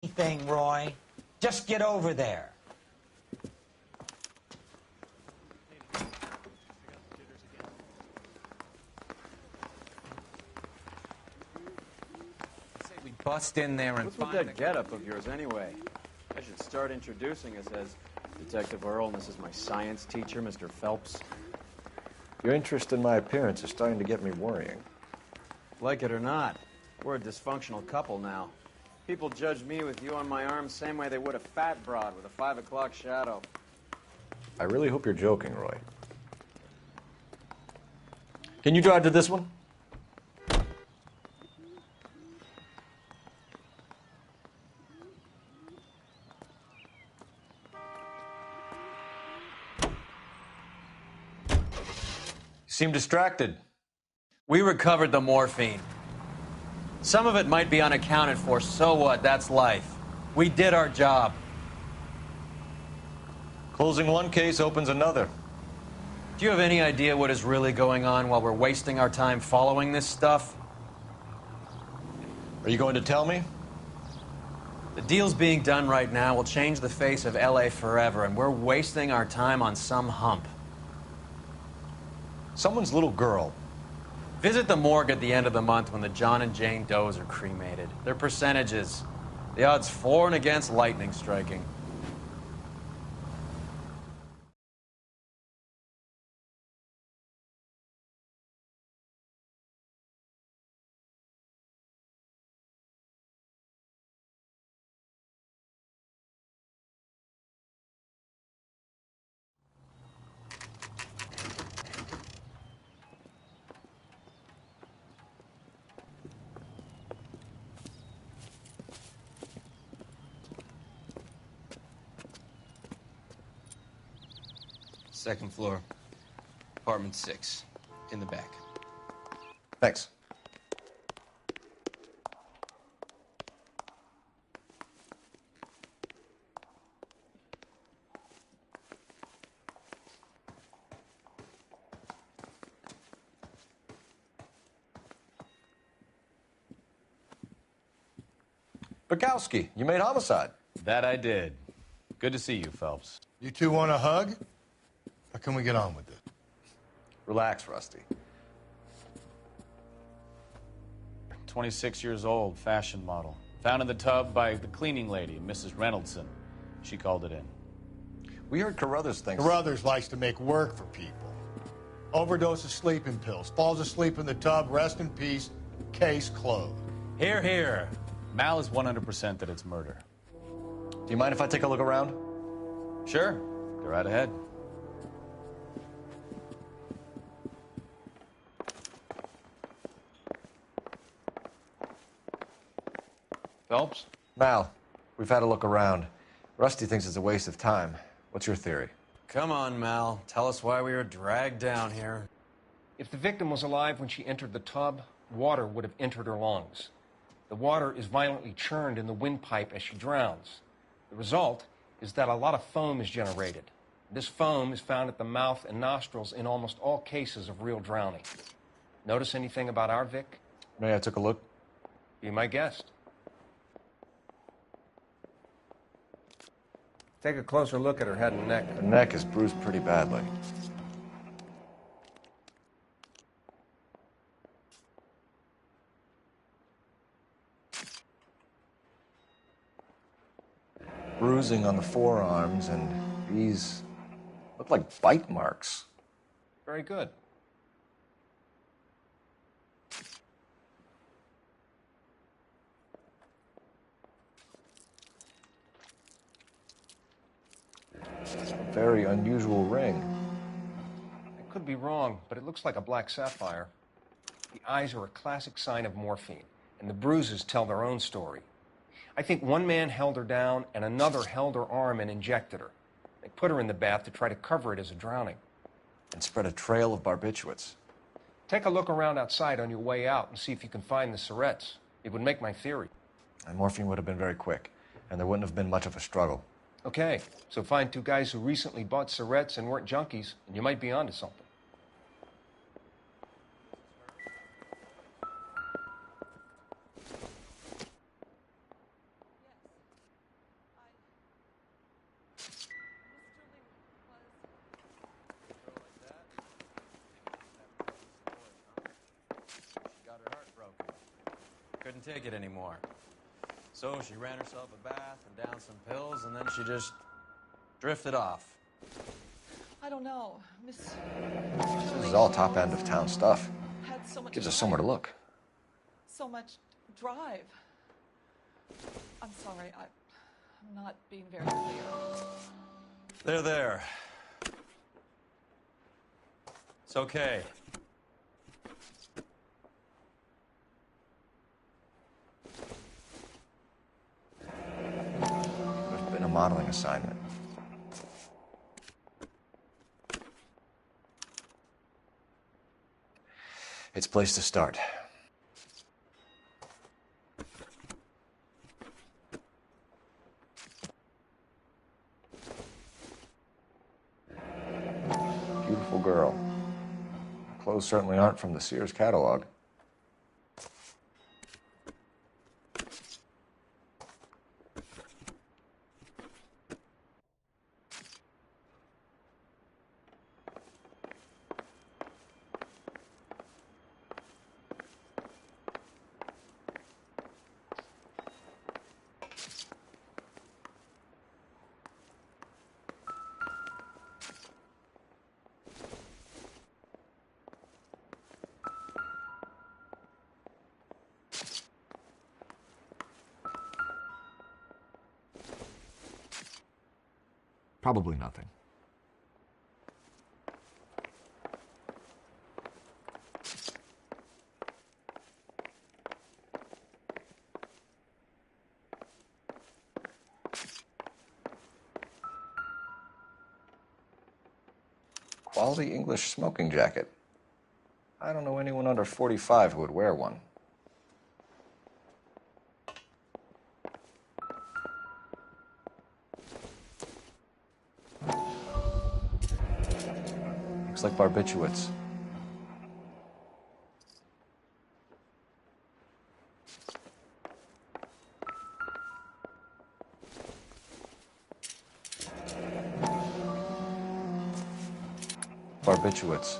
Anything, Roy. Just get over there. We bust in there and What's with that getup of yours anyway? I should start introducing us as Detective Earl, and this is my science teacher, Mr. Phelps. Your interest in my appearance is starting to get me worrying. Like it or not, we're a dysfunctional couple now. People judge me with you on my arm the same way they would a fat broad with a 5 o'clock shadow. I really hope you're joking, Roy. Can you drive to this one? You seem distracted. We recovered the morphine. Some of it might be unaccounted for, so what? That's life. We did our job. Closing one case opens another. Do you have any idea what is really going on while we're wasting our time following this stuff? Are you going to tell me? The deals being done right now will change the face of LA forever, and we're wasting our time on some hump. Someone's little girl. Visit the morgue at the end of the month when the John and Jane Does are cremated. Their percentages. The odds for and against lightning striking. Second floor, apartment 6, in the back. Thanks. Bukowski, you made homicide. That I did. Good to see you, Phelps. You two want a hug? Or can we get on with it? Relax, Rusty. 26 years old, fashion model. Found in the tub by the cleaning lady, Mrs. Reynoldson. She called it in. We heard Carruthers thinks... Carruthers likes to make work for people. Overdose of sleeping pills. Falls asleep in the tub. Rest in peace. Case closed. Here, here. Mal is 100% that it's murder. Do you mind if I take a look around? Sure. Go right ahead. Phelps? Mal, we've had a look around. Rusty thinks it's a waste of time. What's your theory? Come on, Mal. Tell us why we were dragged down here. If the victim was alive when she entered the tub, water would have entered her lungs. The water is violently churned in the windpipe as she drowns. The result is that a lot of foam is generated. This foam is found at the mouth and nostrils in almost all cases of real drowning. Notice anything about our Vic? May I took a look? Be my guest. Take a closer look at her head and neck. Her neck is bruised pretty badly. Bruising on the forearms, and these look like bite marks. Very good. Very unusual ring. I could be wrong, but it looks like a black sapphire. The eyes are a classic sign of morphine, and the bruises tell their own story. I think one man held her down and another held her arm and injected her. They put her in the bath to try to cover it as a drowning. And spread a trail of barbiturates. Take a look around outside on your way out and see if you can find the syrettes. It would make my theory. And morphine would have been very quick, and there wouldn't have been much of a struggle. Okay, so find two guys who recently bought syrettes and weren't junkies, and you might be onto something. Couldn't take it anymore. So she ran herself a bath and down some pills, and then she just drifted off. I don't know. This is all top end of town stuff. Had so much Gives us drive. somewhere to look. So much drive. I'm sorry. I'm not being very clear. There. It's okay. There's been a modeling assignment. It's a place to start. Beautiful girl. Clothes certainly aren't from the Sears catalog. Probably nothing. Quality English smoking jacket. I don't know anyone under 45 who would wear one. Looks like barbiturates. Barbiturates.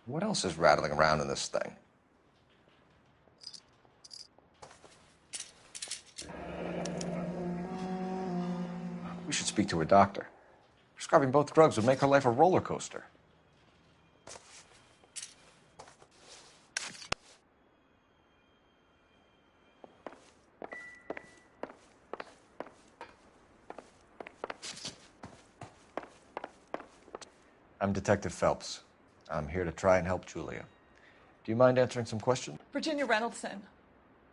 What else is rattling around in this thing? We should speak to a doctor. Prescribing both drugs would make her life a roller coaster. I'm Detective Phelps. I'm here to try and help Julia. Do you mind answering some questions? Virginia Reynoldson,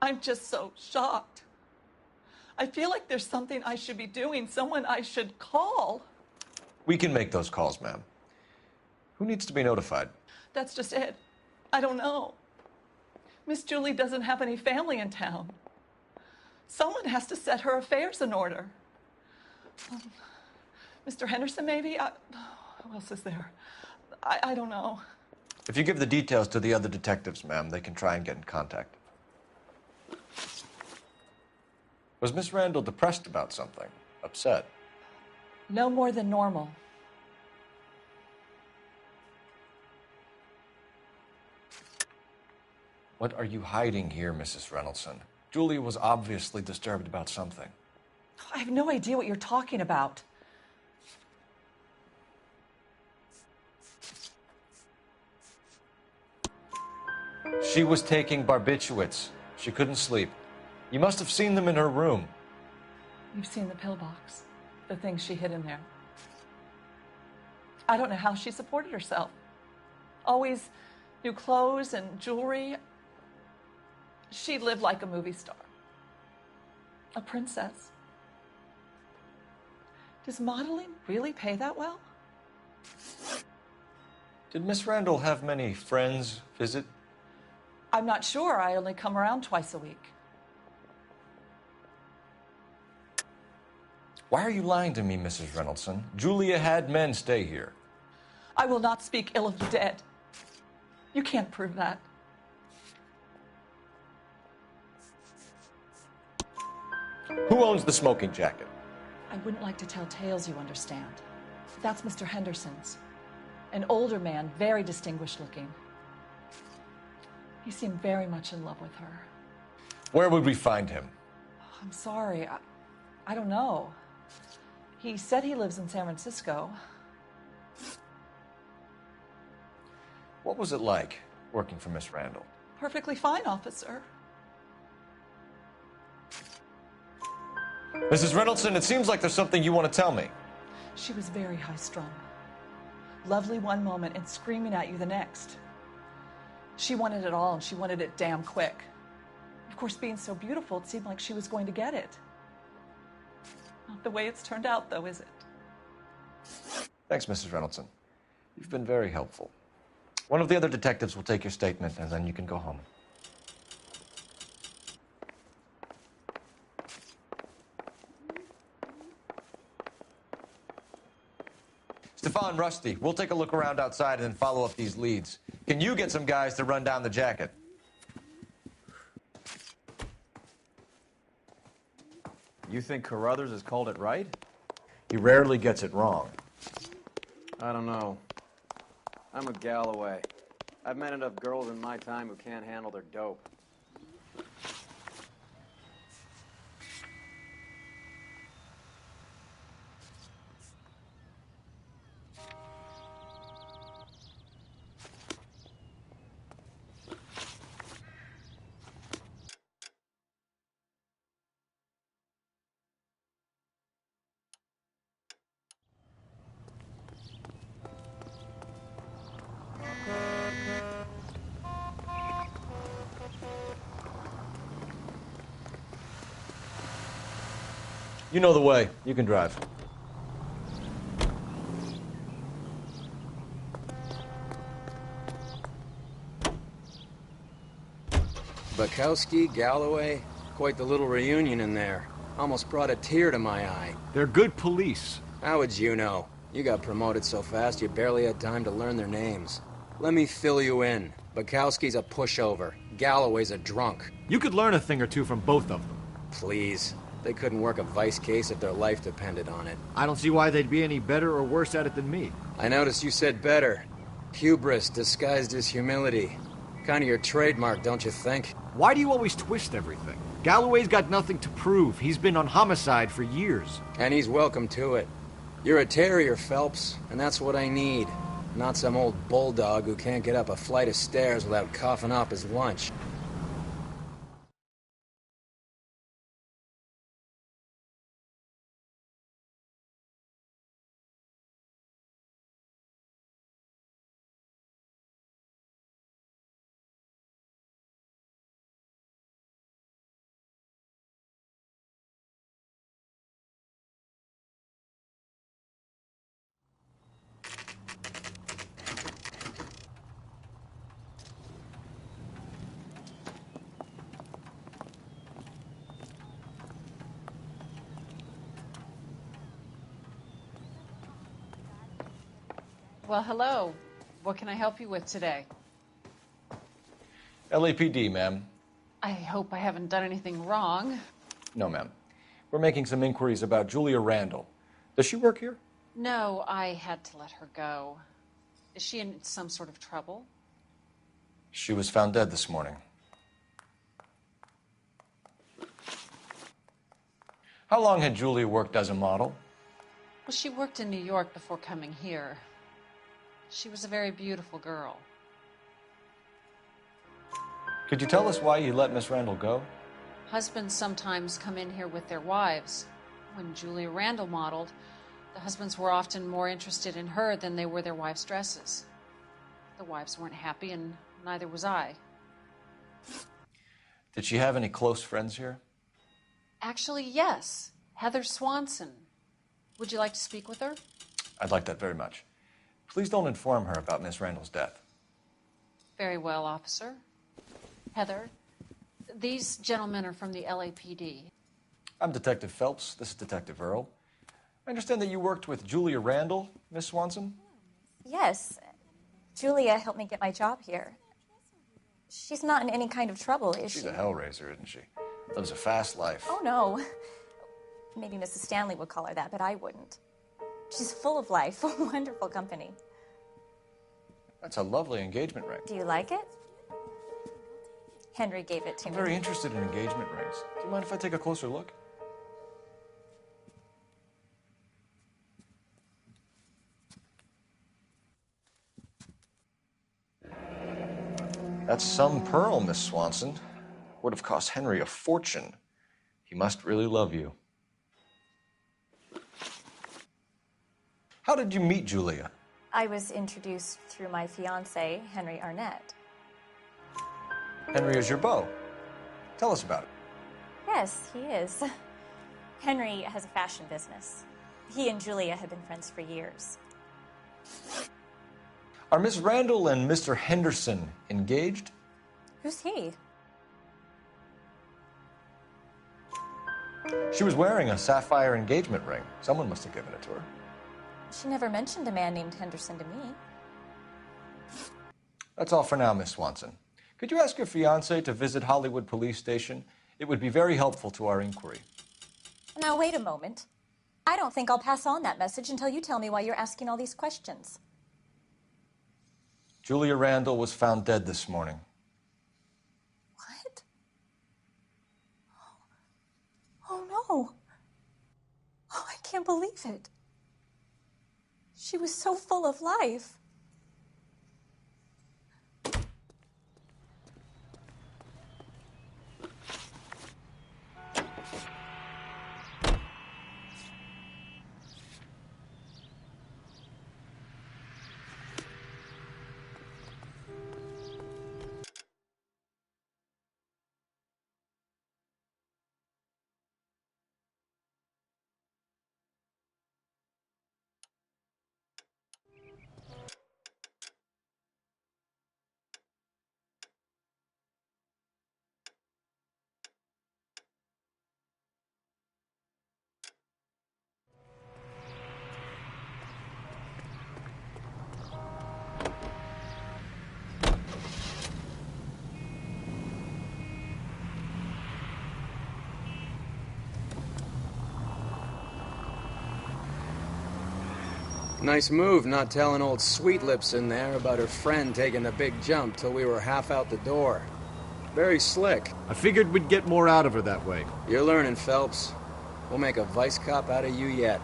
I'm just so shocked. I feel like there's something I should be doing, someone I should call. We can make those calls, ma'am. Who needs to be notified? That's just it. I don't know. Miss Julie doesn't have any family in town. Someone has to set her affairs in order. Mr. Henderson, maybe? Who else is there? I don't know. If you give the details to the other detectives, ma'am, they can try and get in contact. Was Miss Randall depressed about something? Upset? No more than normal. What are you hiding here, Mrs. Reynoldson? Julia was obviously disturbed about something. I have no idea what you're talking about. She was taking barbiturates. She couldn't sleep. You must have seen them in her room. You've seen the pillbox, the things she hid in there. I don't know how she supported herself. Always new clothes and jewelry. She lived like a movie star. A princess. Does modeling really pay that well? Did Miss Randall have many friends visit? I'm not sure. I only come around twice a week. Why are you lying to me, Mrs. Reynoldson? Julia had men stay here. I will not speak ill of the dead. You can't prove that. Who owns the smoking jacket? I wouldn't like to tell tales, you understand. That's Mr. Henderson's. An older man, very distinguished looking. He seemed very much in love with her. Where would we find him? I'm sorry. I don't know. He said he lives in San Francisco. What was it like working for Miss Randall? Perfectly fine, officer. Mrs. Reynoldsson, it seems like there's something you want to tell me. She was very high-strung. Lovely one moment and screaming at you the next. She wanted it all, and she wanted it damn quick. Of course, being so beautiful, it seemed like she was going to get it. Not the way it's turned out, though, is it? Thanks, Mrs. Reynoldsson. You've been very helpful. One of the other detectives will take your statement, and then you can go home. Stefan, Rusty, we'll take a look around outside and then follow up these leads. Can you get some guys to run down the jacket? You think Carruthers has called it right? He rarely gets it wrong. I don't know. I'm a Galloway. I've met enough girls in my time who can't handle their dope. You know the way. You can drive. Bukowski, Galloway, quite the little reunion in there. Almost brought a tear to my eye. They're good police. How would you know? You got promoted so fast you barely had time to learn their names. Let me fill you in. Bukowski's a pushover. Galloway's a drunk. You could learn a thing or two from both of them. Please. They couldn't work a vice case if their life depended on it. I don't see why they'd be any better or worse at it than me. I noticed you said better. Hubris disguised as humility. Kind of your trademark, don't you think? Why do you always twist everything? Galloway's got nothing to prove. He's been on homicide for years. And he's welcome to it. You're a terrier, Phelps, and that's what I need. Not some old bulldog who can't get up a flight of stairs without coughing up his lunch. Well, hello. What can I help you with today? LAPD, ma'am. I hope I haven't done anything wrong. No, ma'am. We're making some inquiries about Julia Randall. Does she work here? No, I had to let her go. Is she in some sort of trouble? She was found dead this morning. How long had Julia worked as a model? Well, she worked in New York before coming here. She was a very beautiful girl. Could you tell us why you let Miss Randall go? Husbands sometimes come in here with their wives. When Julia Randall modeled, the husbands were often more interested in her than they were their wives' dresses. The wives weren't happy, and neither was I. Did she have any close friends here? Actually, yes. Heather Swanson. Would you like to speak with her? I'd like that very much. Please don't inform her about Miss Randall's death. Very well, officer. Heather, these gentlemen are from the LAPD. I'm Detective Phelps. This is Detective Earl. I understand that you worked with Julia Randall, Miss Swanson? Yes. Julia helped me get my job here. She's not in any kind of trouble, is she? She's a hellraiser, isn't she? Lives a fast life. Oh, no. Maybe Mrs. Stanley would call her that, but I wouldn't. She's full of life, wonderful company. That's a lovely engagement ring. Do you like it? Henry gave it to I'm me. very interested in engagement rings. Do you mind if I take a closer look? That's some pearl, Miss Swanson. Would have cost Henry a fortune. He must really love you. How did you meet Julia? I was introduced through my fiancé, Henry Arnett. Henry is your beau. Tell us about it. Yes, he is. Henry has a fashion business. He and Julia have been friends for years. Are Miss Randall and Mr. Henderson engaged? Who's he? She was wearing a sapphire engagement ring. Someone must have given it to her. She never mentioned a man named Henderson to me. That's all for now, Miss Swanson. Could you ask your fiancé to visit Hollywood Police Station? It would be very helpful to our inquiry. Now, wait a moment. I don't think I'll pass on that message until you tell me why you're asking all these questions. Julia Randall was found dead this morning. What? Oh, no. Oh, I can't believe it. She was so full of life. Nice move not telling old Sweet Lips in there about her friend taking the big jump till we were half out the door. Very slick. I figured we'd get more out of her that way. You're learning, Phelps. We'll make a vice cop out of you yet.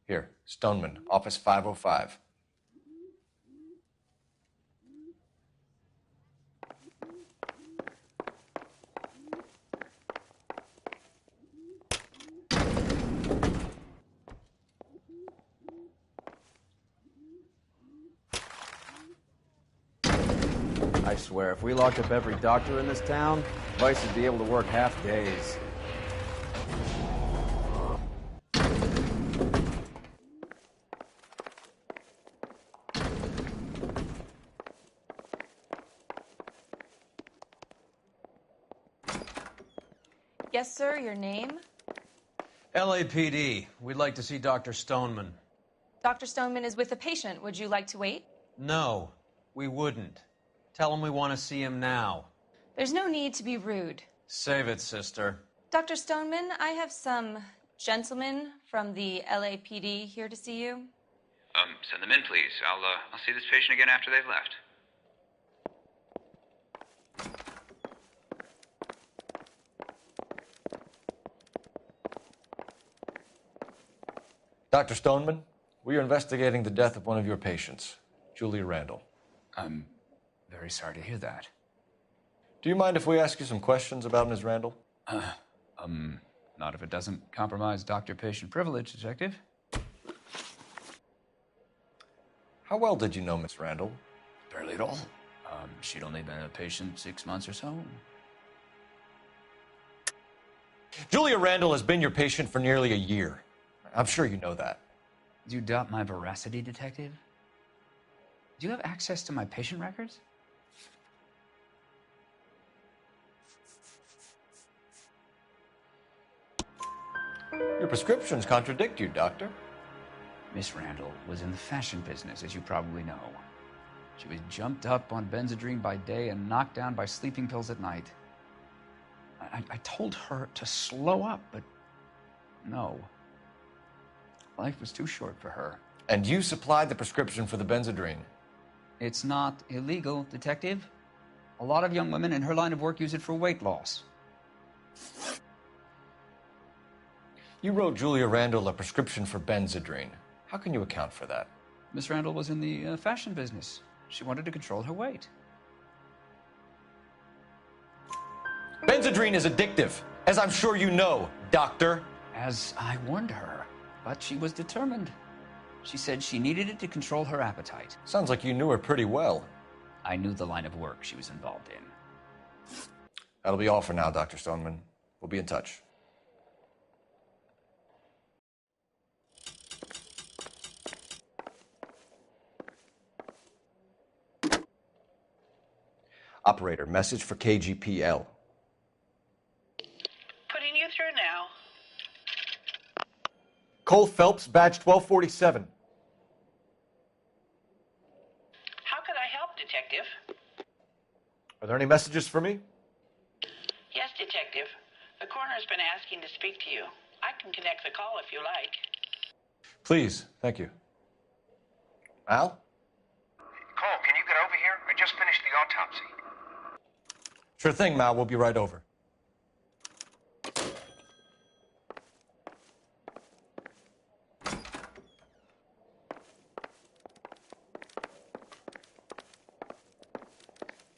Here, Stoneman, office 505. I swear, if we locked up every doctor in this town, Vice would be able to work half days. Yes, sir, your name? LAPD. We'd like to see Dr. Stoneman. Dr. Stoneman is with a patient. Would you like to wait? No, we wouldn't. Tell him we want to see him now. There's no need to be rude. Save it, sister. Dr. Stoneman, I have some gentlemen from the LAPD here to see you. Send them in, please. I'll see this patient again after they've left. Dr. Stoneman, we are investigating the death of one of your patients, Julia Randall. I'm very sorry to hear that. Do you mind if we ask you some questions about Ms. Randall? Not if it doesn't compromise doctor-patient privilege, Detective. How well did you know Miss Randall? Barely at all. She'd only been a patient 6 months or so. Julia Randall has been your patient for nearly a year. I'm sure you know that. Do you doubt my veracity, Detective? Do you have access to my patient records? Your prescriptions contradict you, Doctor. Miss Randall was in the fashion business, as you probably know. She was jumped up on Benzedrine by day and knocked down by sleeping pills at night. I told her to slow up, but no. Life was too short for her. And you supplied the prescription for the Benzedrine? It's not illegal, Detective. A lot of young women in her line of work use it for weight loss. You wrote Julia Randall a prescription for Benzedrine. How can you account for that? Miss Randall was in the fashion business. She wanted to control her weight. Benzedrine is addictive, as I'm sure you know, Doctor. As I warned her, but she was determined. She said she needed it to control her appetite. Sounds like you knew her pretty well. I knew the line of work she was involved in. That'll be all for now, Dr. Stoneman. We'll be in touch. Operator, message for KGPL. Putting you through now. Cole Phelps, badge 1247. How could I help, Detective? Are there any messages for me? Yes, Detective. The coroner's been asking to speak to you. I can connect the call if you like. Please, thank you. Al? Cole, can you get over here? I just finished the autopsy. Sure thing, Mal. We'll be right over.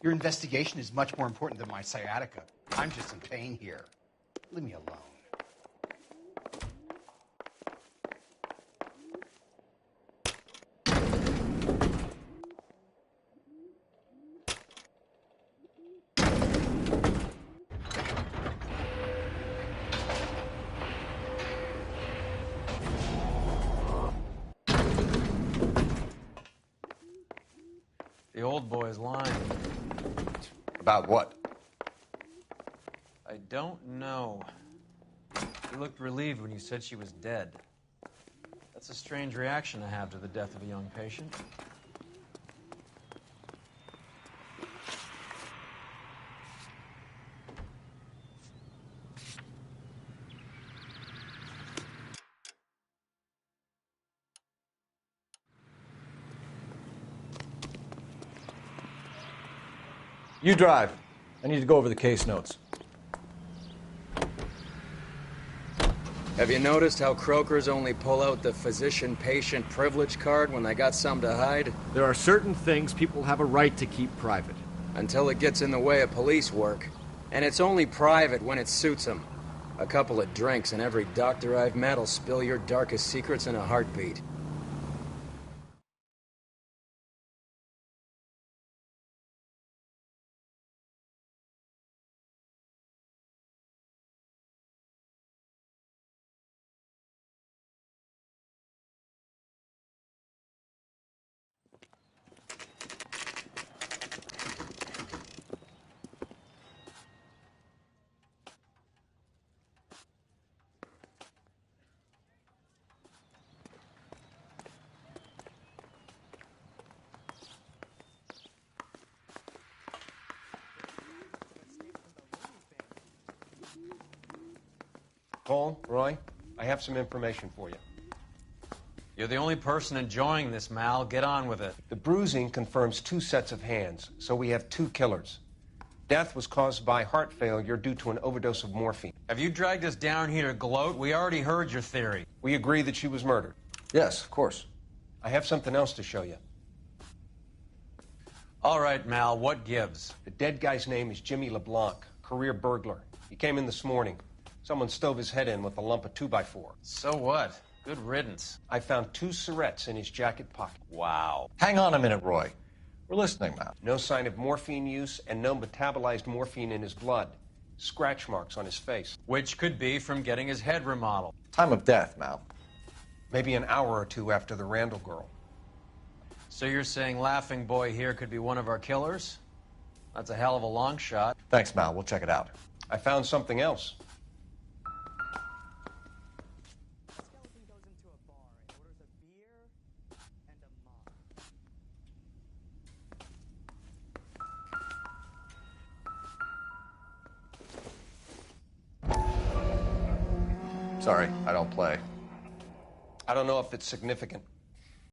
Your investigation is much more important than my sciatica. I'm just in pain here. Leave me alone. The old boy's lying. About what? I don't know. You looked relieved when you said she was dead. That's a strange reaction to have to the death of a young patient. You drive. I need to go over the case notes. Have you noticed how croakers only pull out the physician-patient privilege card when they got something to hide? There are certain things people have a right to keep private. Until it gets in the way of police work. And it's only private when it suits them. A couple of drinks and every doctor I've met will spill your darkest secrets in a heartbeat. Cole, Roy, I have some information for you. You're the only person enjoying this, Mal. Get on with it. The bruising confirms 2 sets of hands, so we have 2 killers. Death was caused by heart failure due to an overdose of morphine. Have you dragged us down here to gloat? We already heard your theory. We agree that she was murdered. Yes, of course. I have something else to show you. All right, Mal, what gives? The dead guy's name is Jimmy LeBlanc, career burglar. He came in this morning. Someone stove his head in with a lump of 2x4. So what? Good riddance. I found 2 syrettes in his jacket pocket. Wow. Hang on a minute, Roy. We're listening, Mal. No sign of morphine use and no metabolized morphine in his blood. scratch marks on his face. Which could be from getting his head remodeled. Time of death, Mal. Maybe an hour or two after the Randall girl. So you're saying Laughing Boy here could be one of our killers? That's a hell of a long shot. Thanks, Mal. We'll check it out. I found something else. Sorry, I don't play. I don't know if it's significant.